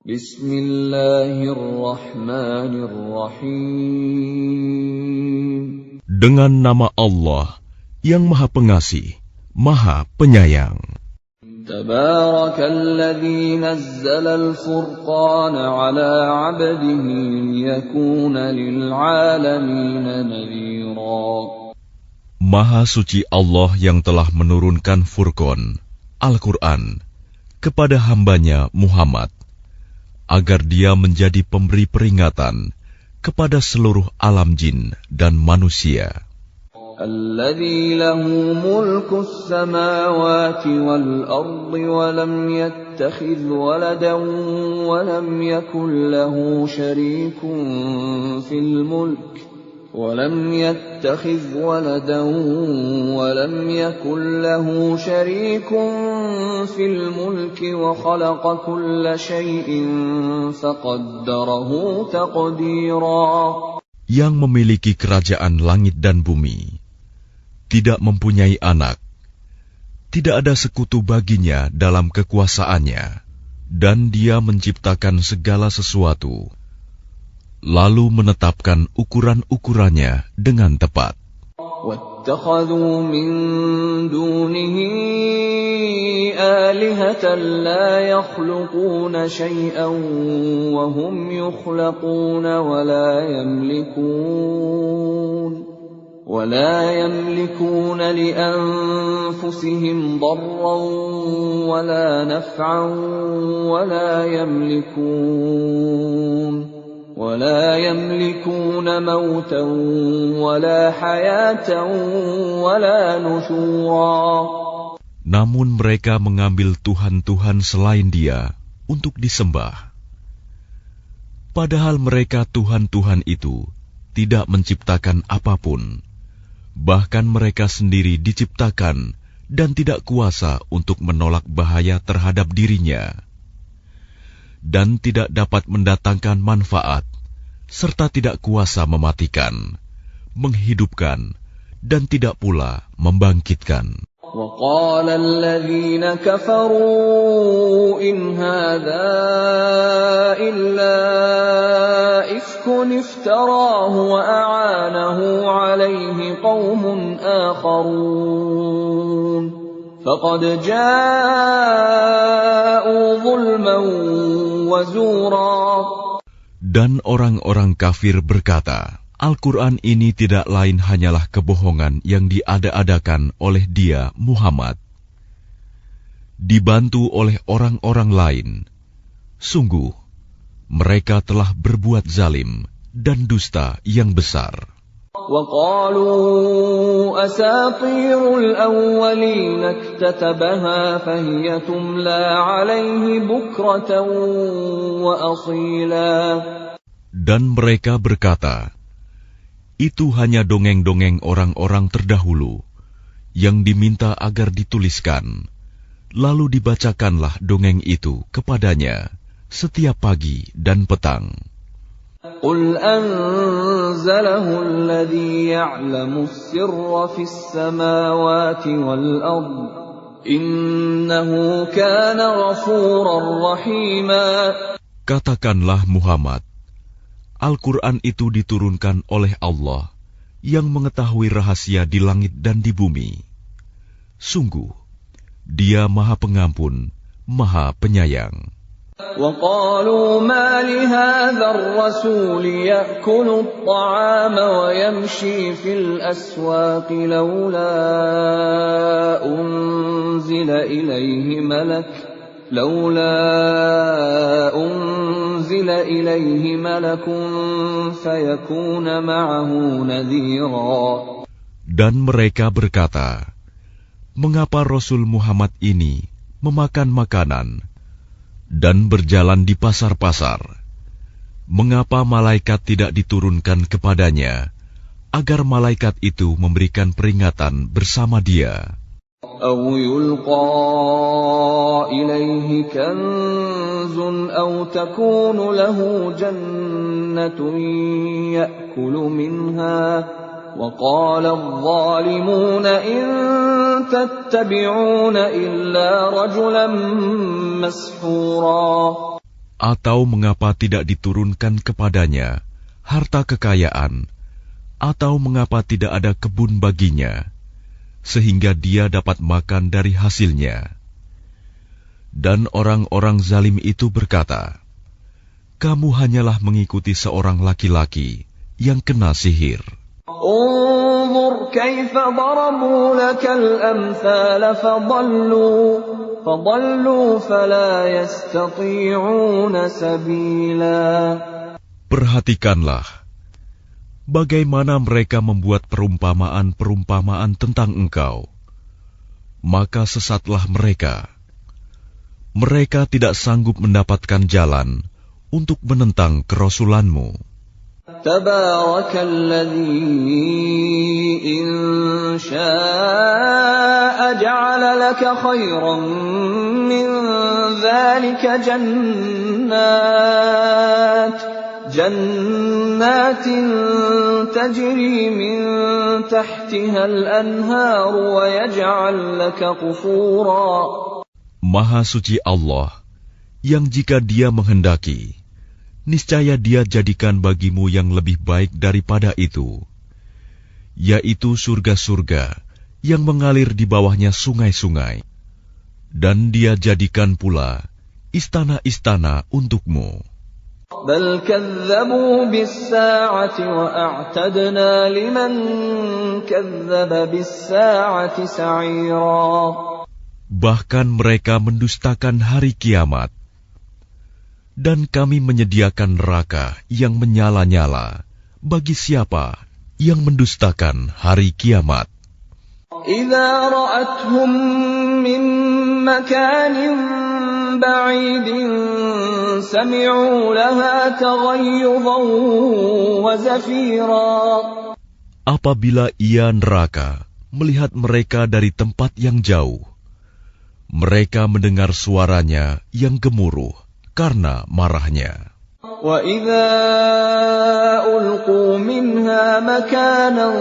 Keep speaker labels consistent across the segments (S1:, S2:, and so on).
S1: Bismillahirrahmanirrahim.
S2: Dengan nama Allah yang Maha Pengasih, Maha Penyayang.
S1: Tabarakalladzi nazzala al-furqana 'ala 'abdihi liyakuna lil'alamina nadhira.
S2: Maha suci Allah yang telah menurunkan Furqan, Al-Quran, kepada hambanya Muhammad, agar dia menjadi pemberi peringatan kepada seluruh alam jin dan manusia.
S1: Alladzi lahu mulkus samawati wal ardi wa lam yattakhidh waladan wa lam yakul lahu syarikun fil mulk ولم يتخذ ولدا ولم يكن له شريك في الملك وخلق كل شيء فقدره تقديرا.
S2: Yang memiliki kerajaan langit dan bumi, tidak mempunyai anak, tidak ada sekutu baginya dalam kekuasaannya, dan dia menciptakan segala sesuatu, lalu menetapkan ukuran-ukurannya dengan tepat.
S1: وَاتَّخَذُوا مِن دُونِهِ آلِهَةً لَّا يَخْلُقُونَ شَيْئًا وَهُمْ يُخْلَقُونَ وَلَا يَمْلِكُونَ لِأَنفُسِهِمْ ضَرًّا وَلَا نَفْعًا ولا يملكون موتا ولا حياة ولا نشورا.
S2: Namun mereka mengambil Tuhan-Tuhan selain Dia untuk disembah. Padahal mereka Tuhan-Tuhan itu tidak menciptakan apapun. Bahkan mereka sendiri diciptakan dan tidak kuasa untuk menolak bahaya terhadap dirinya, dan tidak dapat mendatangkan manfaat, serta tidak kuasa mematikan, menghidupkan, dan tidak pula membangkitkan.
S1: وَقَالَ الَّذِينَ كَفَرُوا إِنْ هَذَا إِلَّا إِفْكٌ افْتَرَاهُ وَأَعَانَهُ عَلَيْهِ قَوْمٌ آخَرُونَ فَقَدْ جَاءُوا ظُلْمًا وَزُورًا.
S2: Dan orang-orang kafir berkata, Al-Quran ini tidak lain hanyalah kebohongan yang diada-adakan oleh dia, Muhammad, dibantu oleh orang-orang lain. Sungguh, mereka telah berbuat zalim dan dusta yang besar.
S1: وَقَالُوا أَسَاطِيرُ الْأَوَّلِينَ اكْتَتَبَهَا فَهِيَ تُمْلَى عَلَيْهِ بُكْرَةً وَأَصِيلًا.
S2: Dan mereka berkata, itu hanya dongeng-dongeng orang-orang terdahulu yang diminta agar dituliskan, lalu dibacakanlah dongeng itu kepadanya setiap pagi dan petang.
S1: قُلْ أَنزَلَهُ الَّذِي يَعْلَمُ السِّرَّ فِي السَّمَاوَاتِ وَالْأَرْضِ إِنَّهُ كَانَ غَفُورًا رَّحِيمًا.
S2: Katakanlah Muhammad, Al-Quran itu diturunkan oleh Allah yang mengetahui rahasia di langit dan di bumi. Sungguh, Dia Maha Pengampun, Maha Penyayang.
S1: وَقَالُوا مَا لِهَذَا الرَّسُولِ يَأْكُلُ الطَّعَامَ وَيَمْشِي فِي الْأَسْوَاقِ لَوْلَا أُنزِلَ إِلَيْهِ مَلَكٌ فَيَكُونَ مَعَهُ نَذِيرًا.
S2: Dan mereka berkata, mengapa Rasul Muhammad ini memakan makanan dan berjalan di pasar-pasar? Mengapa malaikat tidak diturunkan kepadanya, agar malaikat itu memberikan peringatan bersama dia?
S1: أَوْ يُلْقَى إِلَيْهِ كَنزٌ أَوْ تَكُونُ لَهُ جَنَّةٌ يَأْكُلُ مِنْهَا وَقَالَ الظَّالِمُونَ إِن تَتَّبِعُونَ إِلَّا رَجُلًا مَّسْحُورًا.
S2: Atau mengapa tidak diturunkan kepadanya harta kekayaan, atau mengapa tidak ada kebun baginya, sehingga dia dapat makan dari hasilnya? Dan orang-orang zalim itu berkata, kamu hanyalah mengikuti seorang laki-laki yang kena sihir.
S1: Unzur kaifa darabu lakal amthal fadallu fala yastati'una sabila.
S2: Perhatikanlah bagaimana mereka membuat perumpamaan-perumpamaan tentang engkau, maka sesatlah mereka. Mereka tidak sanggup mendapatkan jalan untuk menentang kerasulanmu.
S1: Tabarakalladzi in syaa'a ja'ala laka khairan min dzalika jannatin tajri min tahtiha al-anhar wa yaj'al laka qusura.
S2: Maha suci Allah, yang jika Dia menghendaki, niscaya Dia jadikan bagimu yang lebih baik daripada itu, yaitu surga-surga yang mengalir di bawahnya sungai-sungai, dan Dia jadikan pula istana-istana untukmu.
S1: Bal kadzabu bis-saa'ati wa a'tadna liman kadzdzaba bis-saa'ati sa'ira.
S2: Bahkan mereka mendustakan hari kiamat, dan kami menyediakan neraka yang menyala-nyala bagi siapa yang mendustakan hari kiamat.
S1: Idza ra'athum min makanin ba'idin sami'u laha taghayyuzan wa zafira.
S2: Apabila ia neraka melihat mereka dari tempat yang jauh, mereka mendengar suaranya yang gemuruh karena marahnya.
S1: Wa idza ulqu minha makanan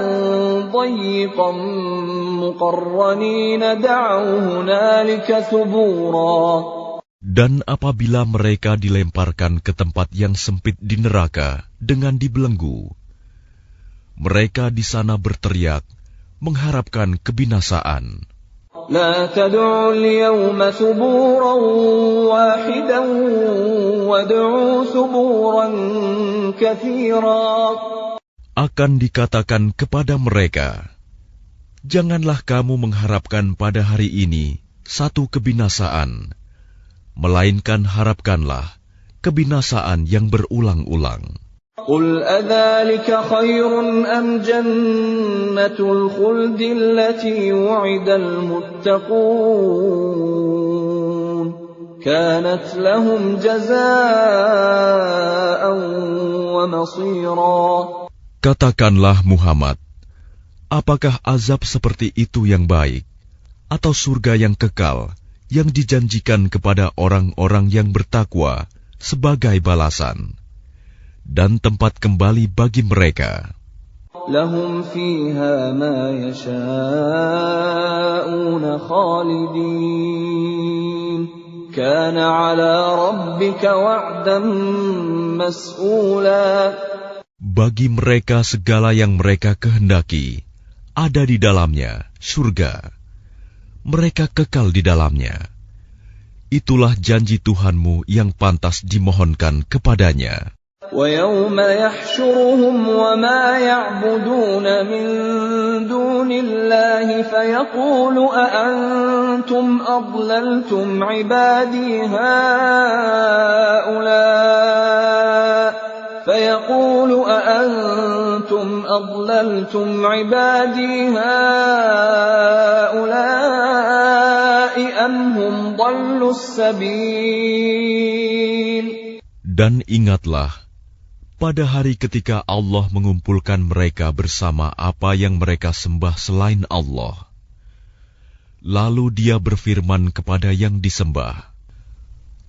S1: dayyiqan muqarranin da'u hunalika thubura.
S2: Dan apabila mereka dilemparkan ke tempat yang sempit di neraka dengan dibelenggu, mereka di sana berteriak mengharapkan kebinasaan.
S1: La tad'u al-yawma thuburan wahidan wad'u thuburan katsira.
S2: Akan dikatakan kepada mereka, janganlah kamu mengharapkan pada hari ini satu kebinasaan, melainkan harapkanlah kebinasaan yang berulang-ulang.
S1: Qul adzalika khairun am jannatul khuldi allati wu'idal muttaqun kanat lahum jazaa'an wa masira.
S2: Katakanlah Muhammad, apakah azab seperti itu yang baik, atau surga yang kekal yang dijanjikan kepada orang-orang yang bertakwa sebagai balasan dan tempat kembali bagi mereka?
S1: Lahum fiha ma yasha'una khalidin kana 'ala rabbika wa'dan mas'ula.
S2: Bagi mereka segala yang mereka kehendaki ada di dalamnya surga. Mereka kekal di dalamnya. Itulah janji Tuhanmu yang pantas dimohonkan kepadanya.
S1: وَيَوْمَ يَحْشُرُهُمْ وَمَا يَعْبُدُونَ مِن دُونِ اللَّهِ فَيَقُولُ أَأَنْتُمْ أَضْلَلْتُمْ عِبَادِي هَؤُلَاءِ أَمْ هُمْ ضَلُّوا السَّبِيلَ.
S2: Dan ingatlah, pada hari ketika Allah mengumpulkan mereka bersama apa yang mereka sembah selain Allah. Lalu Dia berfirman kepada yang disembah,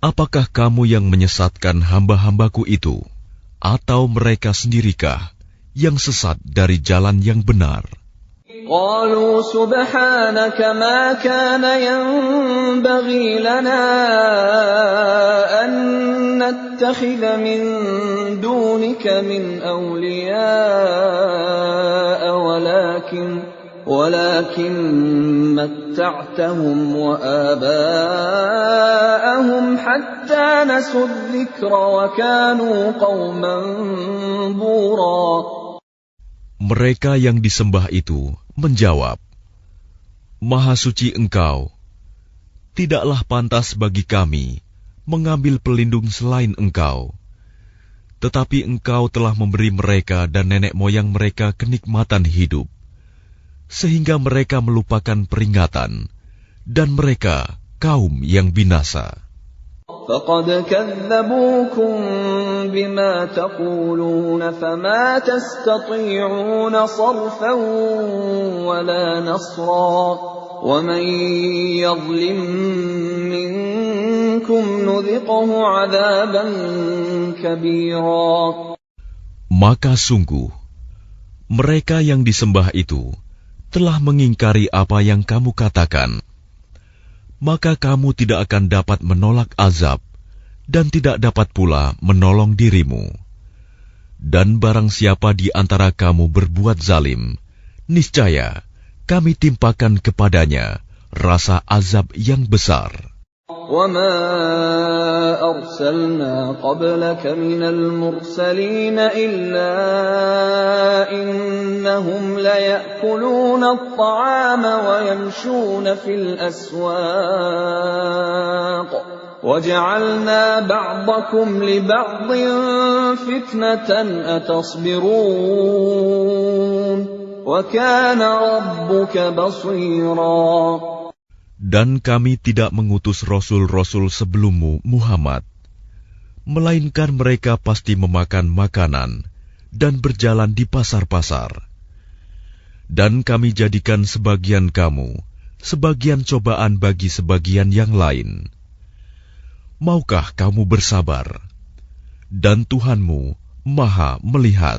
S2: apakah kamu yang menyesatkan hamba-hambaku itu, atau mereka sendirikah yang sesat dari jalan yang benar?
S1: قالوا سبحانك ما كان ينبغي لنا أن نتخذ من دونك من أولياء ولكن متعتهم وآباءهم حتى نسوا الذكر وكانوا قوما بورا.
S2: Mereka yang disembah itu menjawab, Maha suci Engkau, tidaklah pantas bagi kami mengambil pelindung selain Engkau. Tetapi Engkau telah memberi mereka dan nenek moyang mereka kenikmatan hidup, sehingga mereka melupakan peringatan, dan mereka kaum yang binasa.
S1: فَقَدْ كَذَّبُوكُمْ بِمَا تَقُولُونَ فَمَا تَسْتَطِيعُونَ صَرْفًا وَلَا نَصْرًا وَمَنْ يَظْلِمْ مِنْكُمْ نُذِقْهُ عَذَابًا كَبِيرًا.
S2: Maka sungguh, mereka yang disembah itu telah mengingkari apa yang kamu katakan. Maka kamu tidak akan dapat menolak azab, dan tidak dapat pula menolong dirimu. Dan barang siapa di antara kamu berbuat zalim, niscaya kami timpakan kepadanya rasa azab yang besar.
S1: وَمَا أَرْسَلْنَا قَبْلَكَ مِنَ الْمُرْسَلِينَ إِلَّا إِنَّهُمْ لَيَأْكُلُونَ الطَّعَامَ وَيَمْشُونَ فِي الْأَسْوَاقِ وَجَعَلْنَا بَعْضَكُمْ لِبَعْضٍ فِتْنَةً أَتَصْبِرُونَ وَكَانَ رَبُّكَ بَصِيرًا.
S2: Dan kami tidak mengutus rasul-rasul sebelummu, Muhammad, melainkan mereka pasti memakan makanan dan berjalan di pasar-pasar. Dan kami jadikan sebagian kamu sebagian cobaan bagi sebagian yang lain. Maukah kamu bersabar? Dan Tuhanmu Maha melihat.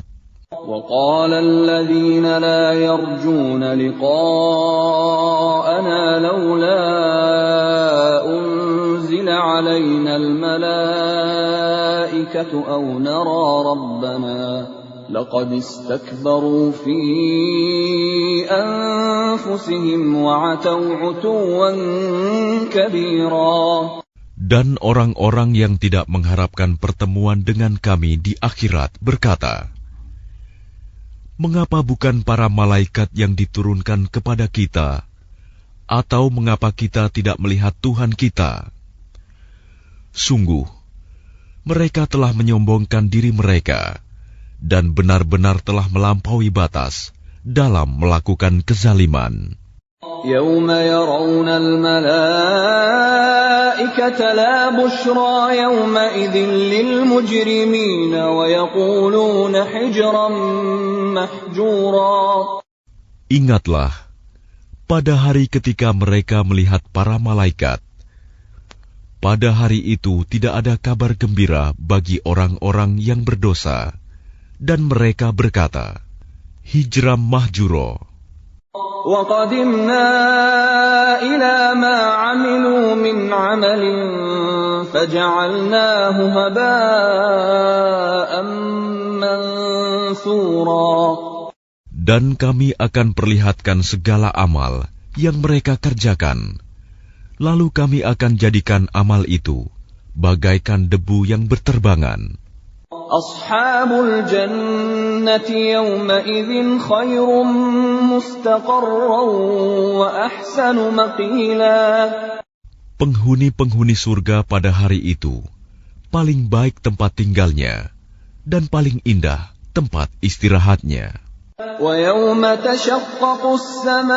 S1: وَقَالَ الَّذِينَ لَا يَرْجُونَ لِقَاءَنَا لَوْلَا أُنْزِلَ عَلَيْنَا الْمَلَائِكَةُ أَوْ نَرَى رَبَّنَا لَقَدِ اسْتَكْبَرُوا فِي أَنفُسِهِمْ وَعَتَوْا عُتُوًّا كَبِيرًا.
S2: Dan orang-orang yang tidak mengharapkan pertemuan dengan kami di akhirat berkata, mengapa bukan para malaikat yang diturunkan kepada kita? Atau mengapa kita tidak melihat Tuhan kita? Sungguh, mereka telah menyombongkan diri mereka, dan benar-benar telah melampaui batas dalam melakukan kezaliman.
S1: يَوْمَ يَرَوْنَ الْمَلَائِكَةَ لَا بُشْرَى يَوْمَئِذٍ لِلْمُجْرِمِينَ وَيَقُولُونَ حِجْرًا مَحْجُورًا.
S2: Ingatlah, pada hari ketika mereka melihat para malaikat, pada hari itu tidak ada kabar gembira bagi orang-orang yang berdosa, dan mereka berkata, hijram mahjuro.
S1: وَقَدِمْنَا إِلَى مَا عَمِلُوا مِنْ عَمَلٍ فَجَعَلْنَاهُ هَبَاءً مَنْثُورًا.
S2: Dan kami akan perlihatkan segala amal yang mereka kerjakan, lalu kami akan jadikan amal itu bagaikan debu yang berterbangan.
S1: Ashabul jannati yawma idzin khairum mustaqarran wa ahsanu maqila.
S2: Penghuni-penghuni surga pada hari itu paling baik tempat tinggalnya dan paling indah tempat istirahatnya.
S1: Wa yawma tashaqqaqu as-samaa'u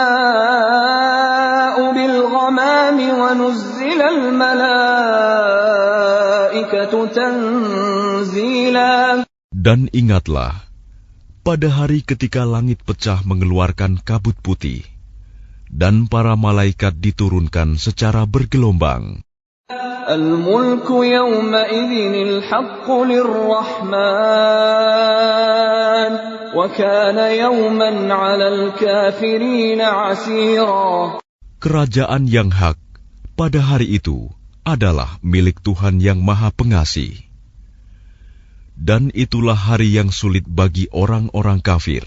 S1: bil ghamami wa nuzzila al malaa'ikatu tanzila.
S2: Dan ingatlah, pada hari ketika langit pecah mengeluarkan kabut putih, dan para malaikat diturunkan secara bergelombang.
S1: Al-mulku yawma idzin al-haqqu lir-rahman وكان يوما على الكافرين عسيرا.
S2: Kerajaan yang hak pada hari itu adalah milik Tuhan yang Maha Pengasih. Dan itulah hari yang sulit bagi orang-orang kafir.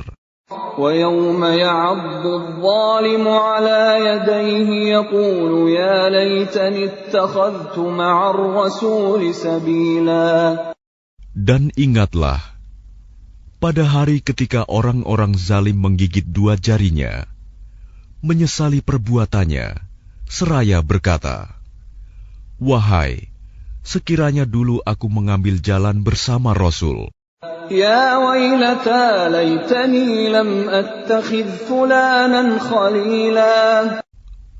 S1: وَيَوْمَ يَعَضُّ الظَّالِمُ عَلَى يَدَيْهِ يَقُولُ يَا لَيْتَنِي اتَّخَذْتُ مَعَ الرَّسُولِ سَبِيلًا.
S2: Dan ingatlah, pada hari ketika orang-orang zalim menggigit dua jarinya, menyesali perbuatannya, seraya berkata, "Wahai, sekiranya dulu aku mengambil jalan bersama Rasul.
S1: Ya wailata laitani lam attakhidh fulanan khalila."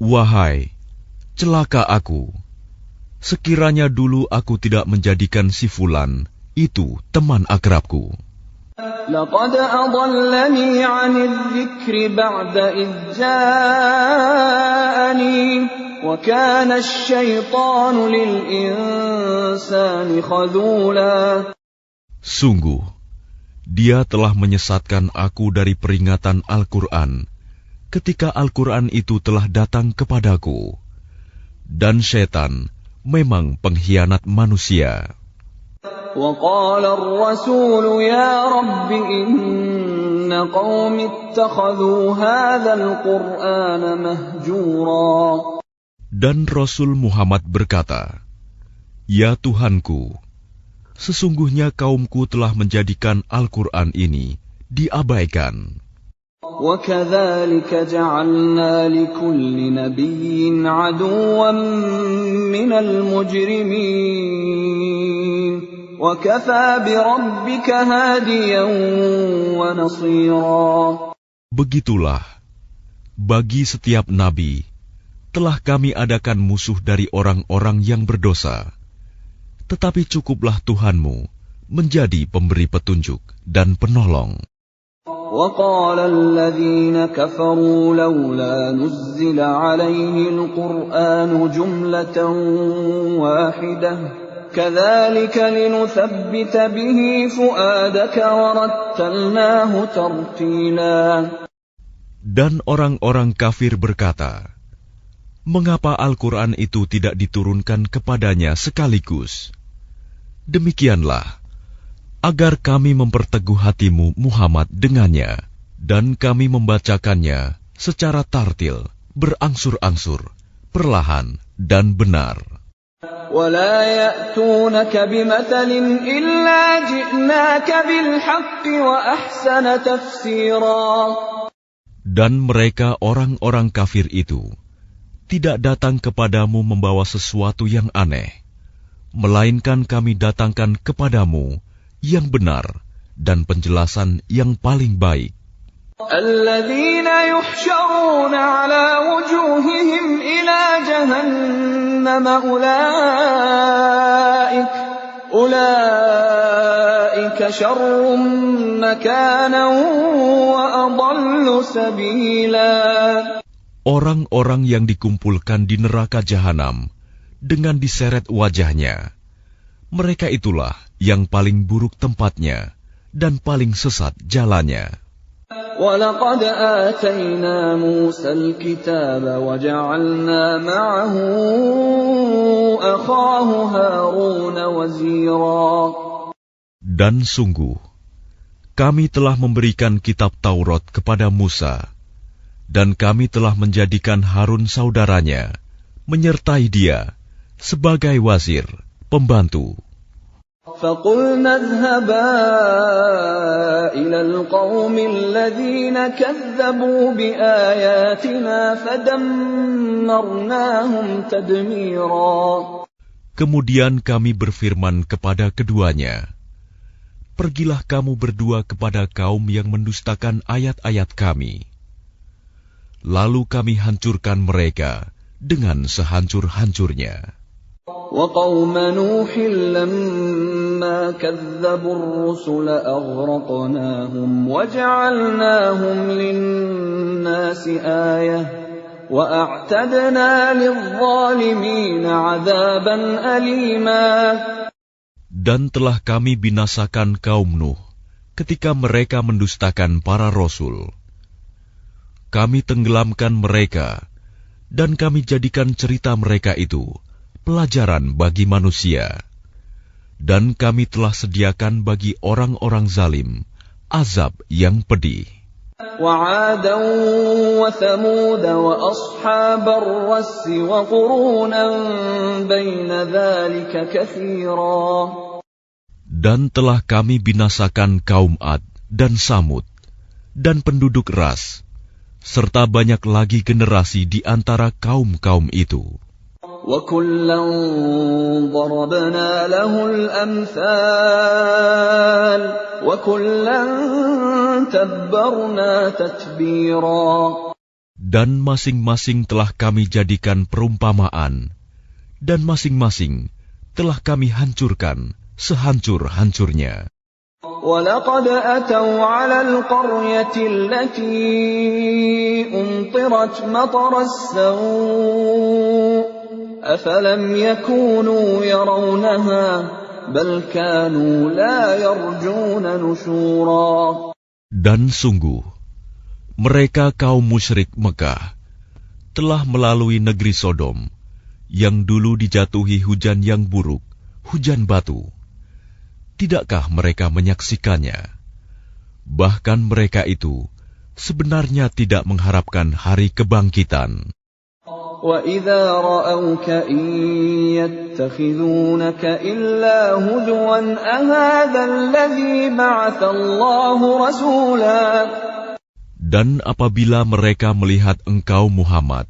S2: Wahai, celaka aku, sekiranya dulu aku tidak menjadikan si Fulan itu teman akrabku.
S1: Laqad adallani 'anil dzikri ba'da idh ja'ani wa kana asy-syaitanu lil insani khadhula.
S2: Sungguh, dia telah menyesatkan aku dari peringatan Al-Quran ketika Al-Quran itu telah datang kepadaku. Dan syaitan memang pengkhianat manusia.
S1: وَقَالَ الرَّسُولُ يَا رَبِّ إِنَّ قَوْمِي اتَّخَذُوا هَذَا الْقُرْآنَ مَهْجُورًا.
S2: Dan Rasul Muhammad berkata, "Ya Tuhanku, sesungguhnya kaumku telah menjadikan Al-Quran ini diabaikan."
S1: وَكَذَلِكَ جَعَلْنَا لِكُلِّ نَبِيٍّ عَدُوًّا مِّنَ الْمُجْرِمِينَ وَكَفَى بِرَبِّكَ هَادِيًا وَنَصِيرًا.
S2: Begitulah, bagi setiap nabi telah kami adakan musuh dari orang-orang yang berdosa. Tetapi cukuplah Tuhanmu menjadi pemberi petunjuk dan penolong.
S1: وَقَالَ الَّذِينَ كَفَرُوا لَوْلَا نُزِّلَ عَلَيْهِ الْقُرْآنُ جُمْلَةً وَاحِدَةً كَذَلِكَ لِنُثَبِّتَ بِهِ فُؤَادَكَ وَرَتَّلْنَاهُ تَرْتِيلًا.
S2: Dan orang-orang kafir berkata, "Mengapa Al-Quran itu tidak diturunkan kepadanya sekaligus?" Demikianlah, agar kami memperteguh hatimu Muhammad dengannya, dan kami membacakannya secara tartil, berangsur-angsur, perlahan dan benar.
S1: وَلَا يَأْتُونَكَ بِمَثَلٍ إِلَّا جِئْنَاكَ بِالْحَقِّ وَأَحْسَنَ تَفْسِيرًا.
S2: Dan mereka orang-orang kafir itu tidak datang kepadamu membawa sesuatu yang aneh, melainkan kami datangkan kepadamu yang benar dan penjelasan yang paling baik.
S1: الَّذِينَ يُحْشَرُونَ عَلَى وُجُوهِهِمْ إِلَى جَهَنَّمَ أُولَئِكَ شَرٌّ مَكَانًا وَأَضَلُّ سَبِيلًا.
S2: Orang-orang yang dikumpulkan di neraka jahanam dengan diseret wajahnya, mereka itulah yang paling buruk tempatnya dan paling sesat jalannya.
S1: وَلَقَدْ آتَيْنَا مُوسَى الْكِتَابَ وَجَعَلْنَا مَعَهُ أَخَاهُ هَارُونَ وَزِيرًا. Dan
S2: sungguh, kami telah memberikan kitab Taurat kepada Musa, dan kami telah menjadikan Harun saudaranya, menyertai dia sebagai wazir, pembantu.
S1: فَقُلْنَا اذْهَبَا إِلَى الْقَوْمِ الَّذِينَ كَذَّبُوا بِآيَاتِنَا فَدَمَّرْنَاهُمْ تَدْمِيرًا.
S2: Kemudian kami berfirman kepada keduanya, "Pergilah kamu berdua kepada kaum yang mendustakan ayat-ayat kami." Lalu kami hancurkan mereka dengan sehancur-hancurnya.
S1: وَقَوْمَ نُوحٍ لَمَّا كَذَّبُوا الرُّسُلَ أَغْرَقْنَاهُمْ وَجَعَلْنَاهُمْ لِلنَّاسِ آيَةً وَأَعْتَدْنَا لِلظَّالِمِينَ عَذَابًا أَلِيمًا.
S2: Dan telah kami binasakan kaum Nuh ketika mereka mendustakan para rasul. Kami tenggelamkan mereka, dan kami jadikan cerita mereka itu pelajaran bagi manusia. Dan kami telah sediakan bagi orang-orang zalim azab yang pedih.
S1: وعادا وثمود وأصحاب الرس وقرونا بين ذلك كثيرا.
S2: Dan telah kami binasakan kaum Ad dan Samud dan penduduk Ras, serta banyak lagi generasi di antara kaum-kaum itu.
S1: وَكُلًّا ضَرَبْنَا لَهُ الْأَمْثَالَ وَكُلًّا تَبَّرْنَا تَتْبِيرًا.
S2: Dan masing-masing telah kami jadikan perumpamaan, dan masing-masing telah kami hancurkan sehancur-hancurnya.
S1: وَلَقَدْ أَتَوْا عَلَى الْقَرْيَةِ الَّتِي أُمْطِرَتْ مَطَرَ السَّوْءِ أَفَلَمْ يَكُونُوا يَرَوْنَهَا بَلْ كَانُوا لَا يَرْجُونَ نُشُورًا.
S2: Dan sungguh, mereka kaum musyrik Mekah telah melalui negeri Sodom, yang dulu dijatuhi hujan yang buruk, hujan batu. Tidakkah mereka menyaksikannya? Bahkan mereka itu sebenarnya tidak mengharapkan hari kebangkitan.
S1: وَإِذَا رَأَوْكَ إِن يَتَّخِذُونَكَ إِلَّا هُزُوًا أَهَذَا الَّذِي بَعَثَ اللَّهُ رَسُولًا.
S2: Dan apabila mereka melihat engkau Muhammad,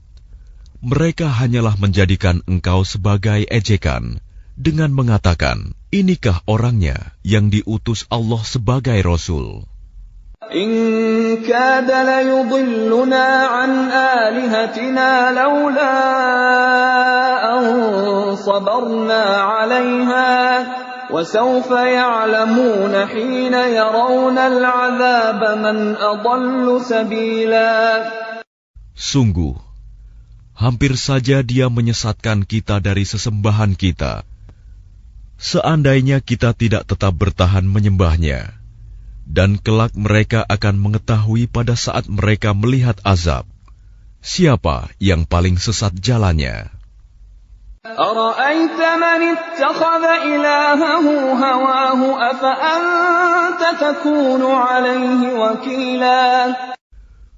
S2: mereka hanyalah menjadikan engkau sebagai ejekan dengan mengatakan, inikah orangnya yang diutus Allah sebagai Rasul?
S1: إِن كَادَ لَيُضِلُّنَا عَنْ آلِهَتِنَا لَوْلَا أَن صَبَرْنَا عَلَيْهَا وَسَوْفَ يَعْلَمُونَ حِينَ يَرَوْنَ الْعَذَابَ مَنْ أَضَلُّ سَبِيلًا.
S2: Sungguh, hampir saja dia menyesatkan kita dari sesembahan kita. Seandainya kita tidak tetap bertahan menyembahnya, dan kelak mereka akan mengetahui pada saat mereka melihat azab, siapa yang paling sesat jalannya.
S1: أَرَأَيْتَ مَنِ اتَّخَذَ إِلَٰهَهُ هَوَاهُ أَفَأَنتَ تَكُونُ عَلَيْهِ وَكِيلًا.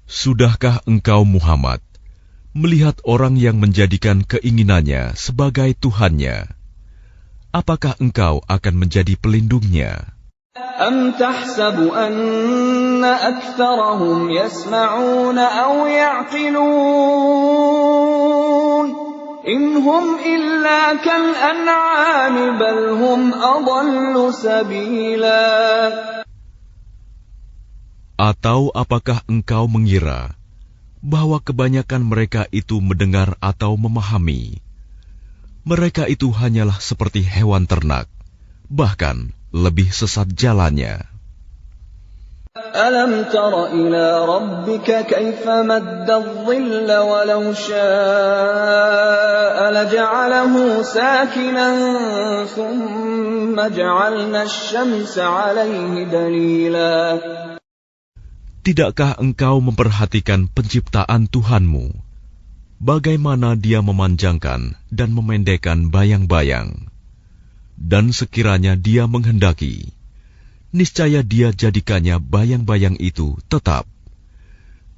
S2: Sudahkah engkau Muhammad melihat orang yang menjadikan keinginannya sebagai Tuhannya? Apakah engkau akan menjadi pelindungnya?
S1: أَمْ تَحْسَبُ أَنَّ أَكْثَرَهُمْ يَسْمَعُونَ أَوْ يَعْقِلُونَ إِنْ هُمْ إِلَّا كَالْأَنْعَامِ بَلْ هُمْ أَضَلُّ سَبِيلًا.
S2: Atau apakah engkau mengira bahwa kebanyakan mereka itu mendengar atau memahami? Mereka itu hanyalah seperti hewan ternak, bahkan lebih sesat jalannya.
S1: أَلَمْ تَرَ إِلَى رَبِّكَ كَيْفَ مَدَّ الظِّلَّ وَلَوْ شَاءَ لَجَعَلَهُ سَاكِنًا ثُمَّ جَعَلْنَا الشَّمْسَ عَلَيْهِ دَلِيلًا.
S2: Tidakkah engkau memperhatikan penciptaan Tuhanmu, bagaimana Dia memanjangkan dan memendekkan bayang-bayang? Dan sekiranya Dia menghendaki, niscaya Dia jadikannya bayang-bayang itu tetap.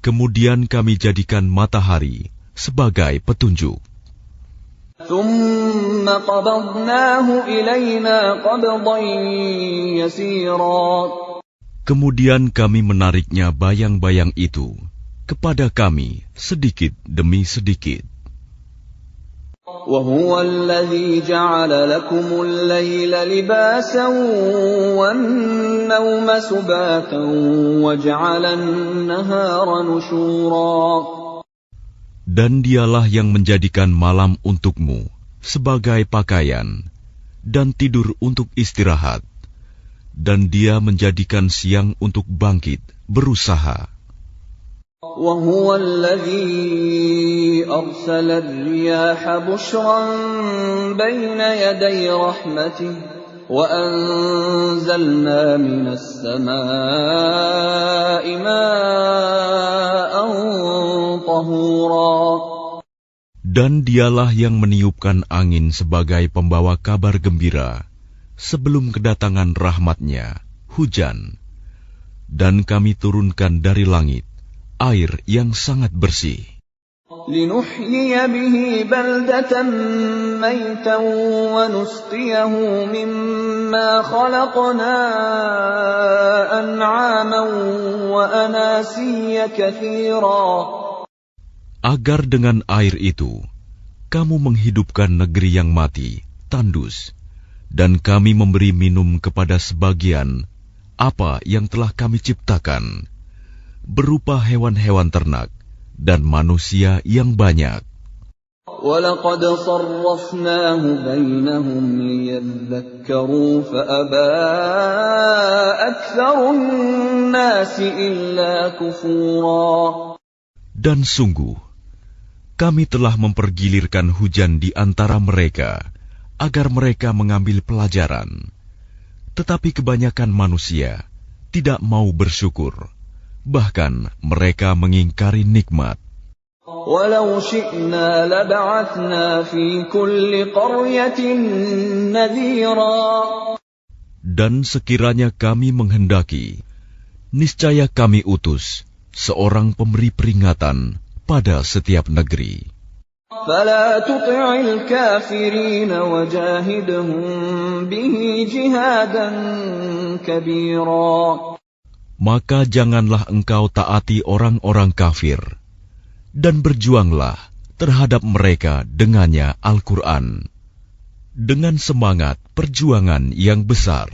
S2: Kemudian kami jadikan matahari sebagai petunjuk.
S1: ثُمَّ قَبَضْنَاهُ إِلَيْنَا قَبْضًا يَسِيرًا.
S2: Kemudian kami menariknya bayang-bayang itu kepada kami sedikit demi sedikit.
S1: وَهُوَ الَّذِي جَعَلَ لَكُمُ اللَّيْلَ لِبَاسًا وَالنَّوْمَ سُبَاتًا وَجَعَلَ النَّهَارَ نُشُورًا.
S2: Dan Dialah yang menjadikan malam untukmu sebagai pakaian dan tidur untuk istirahat, dan Dia menjadikan siang untuk bangkit, berusaha.
S1: وَهُوَ الَّذِي أَرْسَلَ الرِّيَاحَ بُشْرًا بَيْنَ يَدَيْ رَحْمَتِهِ وَأَنزَلْنَا أنزلنا من السماء ماء طهورا.
S2: Dan dialah yang meniupkan angin sebagai pembawa kabar gembira sebelum kedatangan rahmat-Nya, hujan. Dan kami turunkan dari langit air yang sangat bersih.
S1: لنحيي به بلدة ميتا ونسقيه مما خلقنا أنعاما وأناسيا كثيرا.
S2: Agar dengan air itu kamu menghidupkan negeri yang mati, tandus, dan kami memberi minum kepada sebagian apa yang telah kami ciptakan, berupa hewan-hewan ternak dan manusia yang banyak.
S1: وَلَقَدْ صَرَّفْنَاهُ بَيْنَهُمْ لِيَذَّكَّرُوا فَأَبَى أَكْثَرُ النَّاسِ إِلَّا كُفُورًا.
S2: Dan sungguh, kami telah mempergilirkan hujan di antara mereka agar mereka mengambil pelajaran. Tetapi kebanyakan manusia tidak mau bersyukur, bahkan mereka mengingkari nikmat.
S1: وَلَوْ شِئْنَا لَبَعَثْنَا فِي كُلِّ قَرْيَةٍ نَذِيرًا.
S2: Dan sekiranya kami menghendaki, niscaya kami utus seorang pemberi peringatan pada setiap negeri.
S1: فَلَا تُطِعِ الْكَافِرِينَ وَجَاهِدْهُم بِهِ جِهَادًا كَبِيرًا.
S2: Maka janganlah engkau taati orang-orang kafir, dan berjuanglah terhadap mereka dengannya Al-Quran, dengan semangat perjuangan yang besar.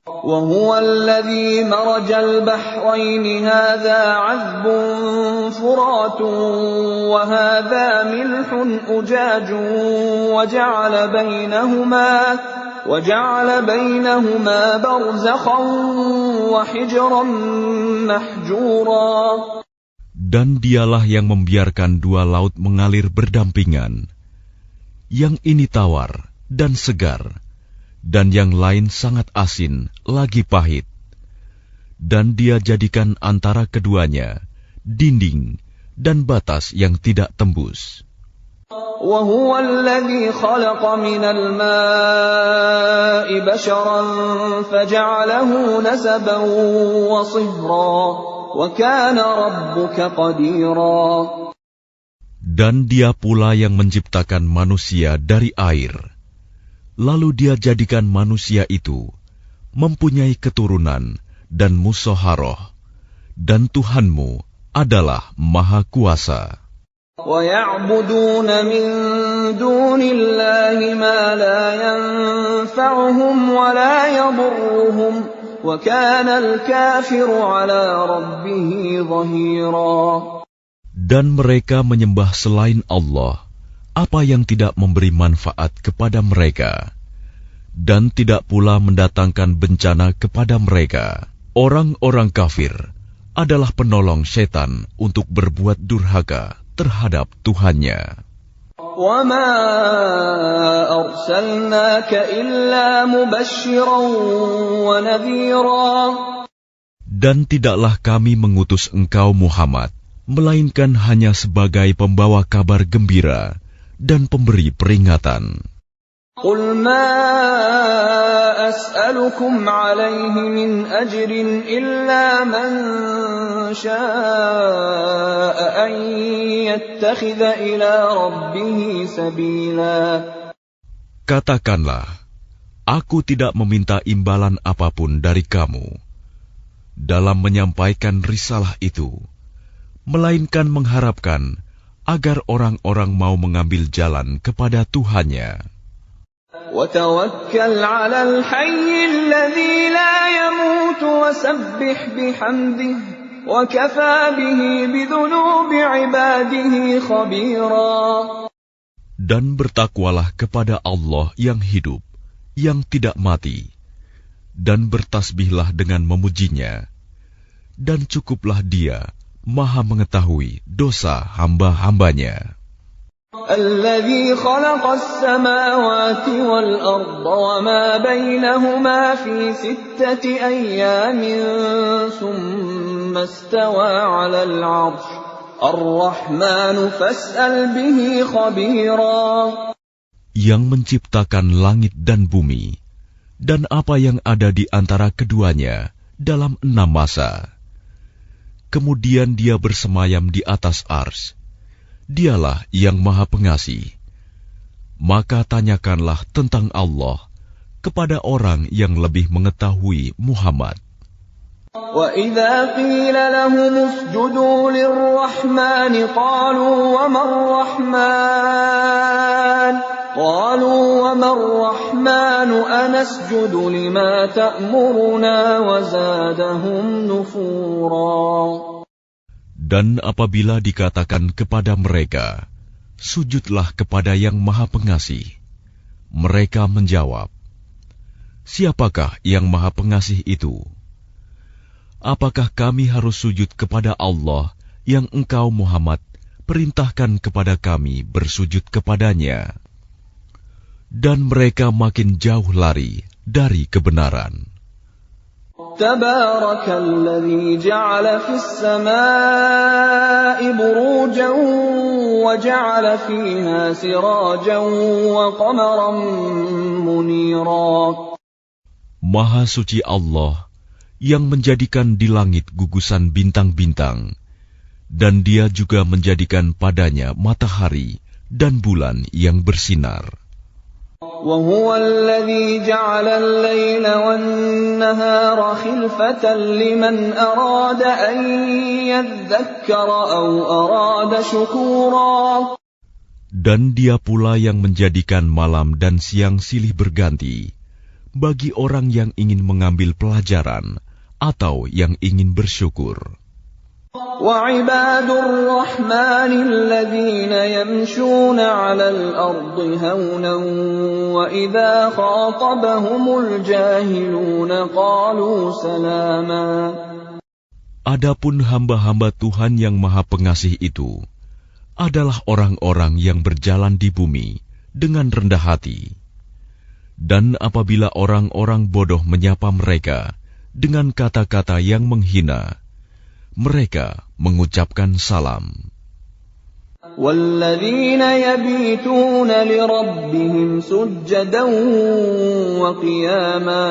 S1: وَهُوَ الَّذِي مَرَجَ الْبَحْرَيْنِ هَذَا عَذْبٌ فُرَاتٌ وَهَذَا مِلْحٌ أُجَاجٌ وَجَعَلَ بَيْنَهُمَا بَرْزَخًا وَحِجْرًا مَحْجُورًا.
S2: Dan dialah yang membiarkan dua laut mengalir berdampingan, yang ini tawar dan segar, dan yang lain sangat asin lagi pahit. Dan Dia jadikan antara keduanya dinding dan batas yang tidak tembus.
S1: وَهُوَ الَّذِي خَلَقَ مِنَ الْمَاءِ بَشَرًا فَجَعَلَهُ نَسَبًا وَصِهْرًا وَكَانَ رَبُّكَ قَدِيرًا.
S2: Dan Dia pula yang menciptakan manusia dari air, lalu Dia jadikan manusia itu mempunyai keturunan dan musoharoh, dan Tuhanmu adalah Maha Kuasa.
S1: وَيَعْبُدُونَ مِن دُونِ اللَّهِ مَا لَا يَنفَعُهُمْ وَلَا يَضُرُّهُمْ وَكَانَ الْكَافِرُ عَلَى رَبِّهِ ظَهِيرًا. Dan
S2: mereka menyembah selain Allah apa yang tidak memberi manfaat kepada mereka, dan tidak pula mendatangkan bencana kepada mereka. Orang-orang kafir adalah penolong setan untuk berbuat durhaka terhadap Tuhannya.
S1: وَمَا أَرْسَلْنَاكَ إِلَّا مُبَشِّرًا وَنَذِيرًا.
S2: Dan tidaklah kami mengutus engkau Muhammad, melainkan hanya sebagai pembawa kabar gembira dan pemberi peringatan.
S1: قُلْ مَا أَسْأَلُكُمْ عَلَيْهِ مِنْ أَجْرٍ إِلَّا مَنْ شَاءَ أَنْ يَتَّخِذَ إِلَى رَبِّهِ سَبِيلًا.
S2: Katakanlah, aku tidak meminta imbalan apapun dari kamu dalam menyampaikan risalah itu, melainkan mengharapkan agar orang-orang mau mengambil jalan kepada Tuhannya.
S1: وَتَوَكَّلْ عَلَى الْحَيِّ الَّذِي لَا يَمُوتُ وَسَبِّحْ بِحَمْدِهِ وَكَفَى بِهِ بِذُنُوبِ عِبَادِهِ خَبِيرًا.
S2: Dan bertakwalah kepada Allah yang hidup, yang tidak mati, dan bertasbihlah dengan memujinya, dan cukuplah Dia Maha mengetahui dosa hamba-hambanya.
S1: الذي خلق السماوات والأرض وما بينهما في 6 أيام ثم استوى على العرش الرحمن فاسأل به خبيرا.
S2: Yang menciptakan langit dan bumi dan apa yang ada di antara keduanya dalam 6 masa. Kemudian dia bersemayam di atas ars. Dialah yang Maha Pengasih. Maka tanyakanlah tentang Allah kepada orang yang lebih mengetahui Muhammad.
S1: وَإِذَا قِيلَ لَهُمُ اسْجُدُوا لِلرَّحْمَنِ قَالُوا وَمَا الرَّحْمَنُ أَنَسْجُدُ لِمَا تَأْمُرُنَا وَزَادَهُمْ نُفُورًا.
S2: Dan apabila dikatakan kepada mereka, sujudlah kepada yang Maha Pengasih, mereka menjawab, siapakah yang Maha Pengasih itu? Apakah kami harus sujud kepada Allah yang engkau Muhammad perintahkan kepada kami bersujud kepadanya? Dan mereka makin jauh lari dari kebenaran.
S1: تبارك الذي جعل في السماء بروجا وجعل فيها سراجا وقمرا منيرا.
S2: Maha suci Allah yang menjadikan di langit gugusan bintang-bintang, dan Dia juga menjadikan padanya matahari dan bulan yang bersinar.
S1: وهو الذي جعل الليل والنهار خلفة لمن أراد أن يذكر أو أراد شكورا.
S2: Dan Dia pula yang menjadikan malam dan siang silih berganti bagi orang yang ingin mengambil pelajaran atau yang ingin bersyukur.
S1: وعباد الرحمن الذين يمشون على الأرض هونا وإذا خاطبهم الجاهلون قالوا سلاما.
S2: Adapun hamba-hamba Tuhan yang Maha Pengasih itu adalah orang-orang yang berjalan di bumi dengan rendah hati. Dan apabila orang-orang bodoh menyapa mereka dengan kata-kata yang menghina, mereka mengucapkan salam.
S1: وَالَّذِينَ يَبِيتُونَ لِرَبِّهِمْ سُجَّدًا وَقِيَامًا.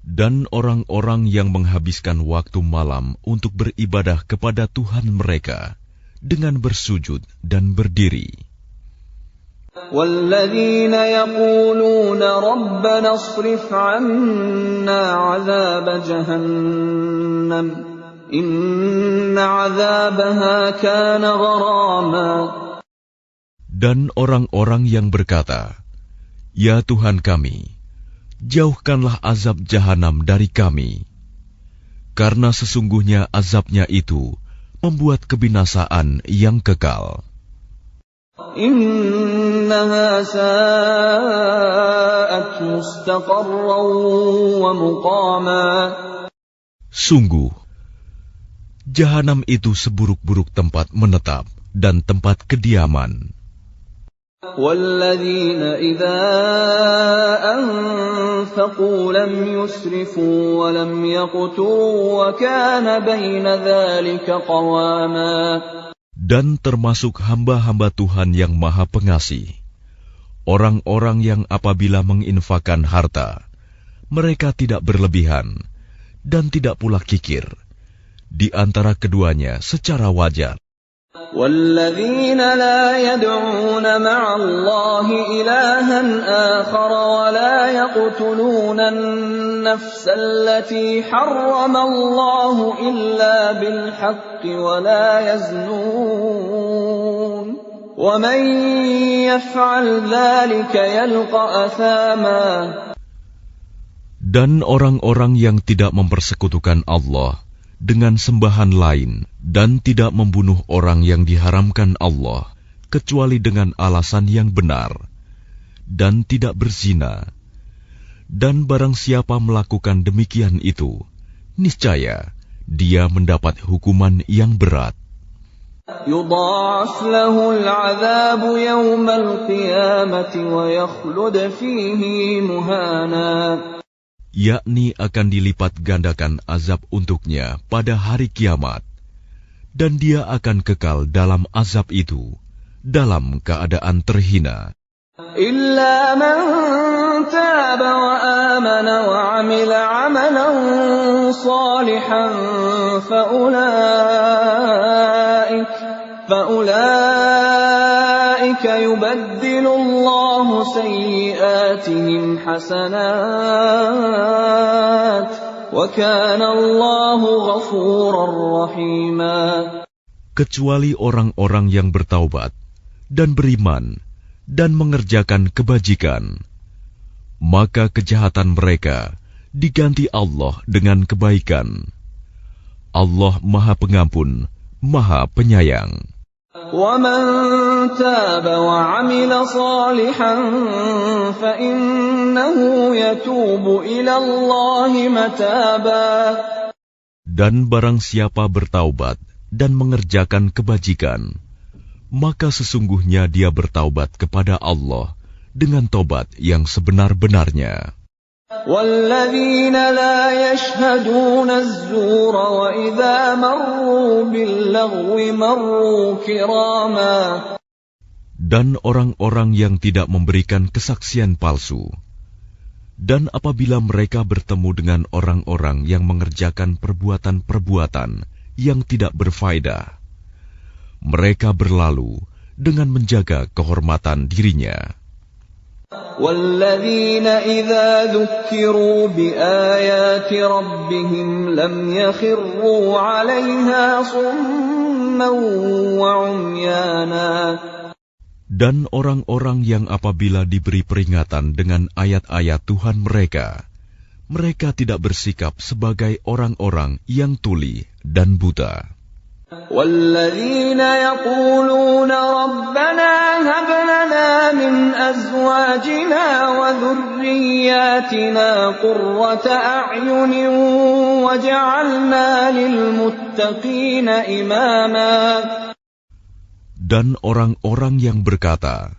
S2: Dan orang-orang yang menghabiskan waktu malam untuk beribadah kepada Tuhan mereka dengan bersujud dan berdiri.
S1: وَالَّذِينَ يَقُولُونَ رَبَّنَا اصْرِفْ عَنَّا عَذَابَ جَهَنَّمَ إِنَّ عَذَابَهَا كَانَ غَرَامًا. Dan
S2: orang-orang yang berkata, Ya Tuhan kami, jauhkanlah azab jahanam dari kami, karena sesungguhnya azabnya itu membuat kebinasaan yang kekal.
S1: إِنَّهَا سَاءَتْ مُسْتَقَرًّا وَمُقَامًا.
S2: Sungguh, jahanam itu seburuk-buruk tempat menetap dan tempat kediaman.
S1: وَالَّذِينَ إِذَا أَنفَقُوا لَمْ يُسْرِفُوا وَلَمْ يَقْتُرُوا وَكَانَ بَيْنَ ذَلِكَ قَوَامًا.
S2: Dan termasuk hamba-hamba Tuhan yang Maha Pengasih, orang-orang yang apabila menginfakkan harta, mereka tidak berlebihan dan tidak pula kikir, di antara keduanya secara wajar.
S1: وَالَّذِينَ لَا يَدْعُونَ مَعَ اللَّهِ إِلَٰهًا آخَرَ وَلَا يَقْتُلُونَ النَّفْسَ الَّتِي حَرَّمَ اللَّهُ إِلَّا بِالْحَقِّ وَلَا يَزْنُونَ وَمَن يَفْعَلْ ذَلِكَ يَلْقَ أَثَامًا.
S2: Dan orang-orang yang tidak mempersekutukan Allah dengan sembahan lain dan tidak membunuh orang yang diharamkan Allah kecuali dengan alasan yang benar dan tidak berzina, dan barang siapa melakukan demikian itu, niscaya dia mendapat hukuman yang berat.
S1: يضاعف له العذاب يوم القيامة ويخلد فيه مهانا.
S2: Yakni akan dilipat gandakan azab untuknya pada hari kiamat, dan dia akan kekal dalam azab itu, dalam keadaan terhina.
S1: إلا من تاب وآمن وعمل عملا صالحا فأولئك يبدل الله سيئاتهم حسنات وكان الله غفورا رحيما.
S2: Kecuali orang-orang yang bertaubat dan beriman dan mengerjakan kebajikan, maka kejahatan mereka diganti Allah dengan kebaikan. Allah Maha Pengampun, Maha Penyayang.
S1: وَمَن تَابَ وَعَمِلَ صَالِحًا فَإِنَّهُ يَتُوبُ إِلَى اللَّهِ مَتَابًا.
S2: Dan barang siapa bertaubat dan mengerjakan kebajikan, maka sesungguhnya dia bertaubat kepada Allah dengan taubat yang sebenar-benarnya.
S1: وَالَّذِينَ لَا يَشْهَدُونَ الزُّورَ وَإِذَا مَرُّوا بِاللَّغْوِ مَرُّوا كِرَامًا.
S2: Dan orang-orang yang tidak memberikan kesaksian palsu, dan apabila mereka bertemu dengan orang-orang yang mengerjakan perbuatan-perbuatan yang tidak berfaedah, mereka berlalu dengan menjaga kehormatan dirinya.
S1: وَالَّذِينَ إِذَا ذُكِّرُوا بِآيَاتِ رَبِّهِمْ لَمْ يَخِرُّوا عَلَيْهَا صُمًّا وَعُمْيَانًا.
S2: Dan orang-orang yang apabila diberi peringatan dengan ayat-ayat Tuhan mereka, mereka tidak bersikap sebagai orang-orang yang tuli dan buta.
S1: وَالَّذِينَ يَقُولُونَ رَبَّنَا هَبْ لَنَا مِنْ أَزْوَاجِنَا وَذُرِّيَّاتِنَا قُرَّةَ أَعْيُنٍ وَاجْعَلْنَا لِلْمُتَّقِينَ إِمَامًا.
S2: Dan orang-orang yang berkata,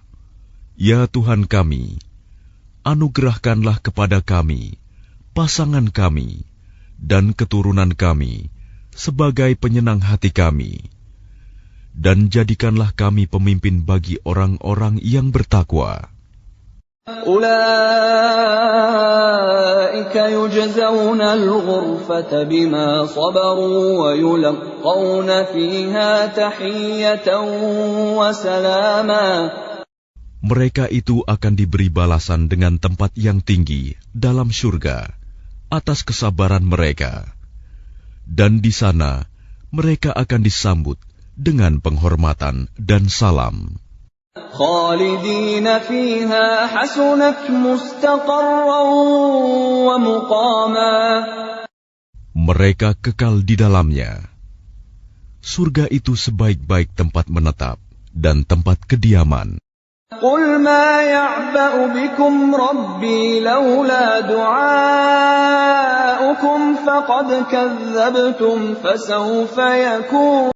S2: "Ya Tuhan kami, anugerahkanlah kepada kami, pasangan kami, dan keturunan kami, sebagai penyenang hati kami, dan jadikanlah kami pemimpin bagi orang-orang yang bertakwa."
S1: أُولَئِكَ يُجْزَوْنَ الْغُرْفَةَ بِمَا صَبَرُوا وَيُلَقَّوْنَ فِيهَا تَحِيَّةً وَسَلَامًا.
S2: Mereka itu akan diberi balasan dengan tempat yang tinggi dalam surga atas kesabaran mereka. Dan di sana mereka akan disambut dengan penghormatan dan salam.
S1: خَالِدِينَ فِيهَا حَسُنَتْ مُسْتَقَرًّا وَمُقَامًا.
S2: Mereka kekal di dalamnya. Surga itu sebaik-baik tempat menetap dan tempat kediaman.
S1: قُلْ مَا يَعْبَأُ بِكُمْ رَبِّي لَوْلَا دُعَاؤُكُمْ فَقَدْ كَذَّبْتُمْ فَسَوْفَ يَكُونُ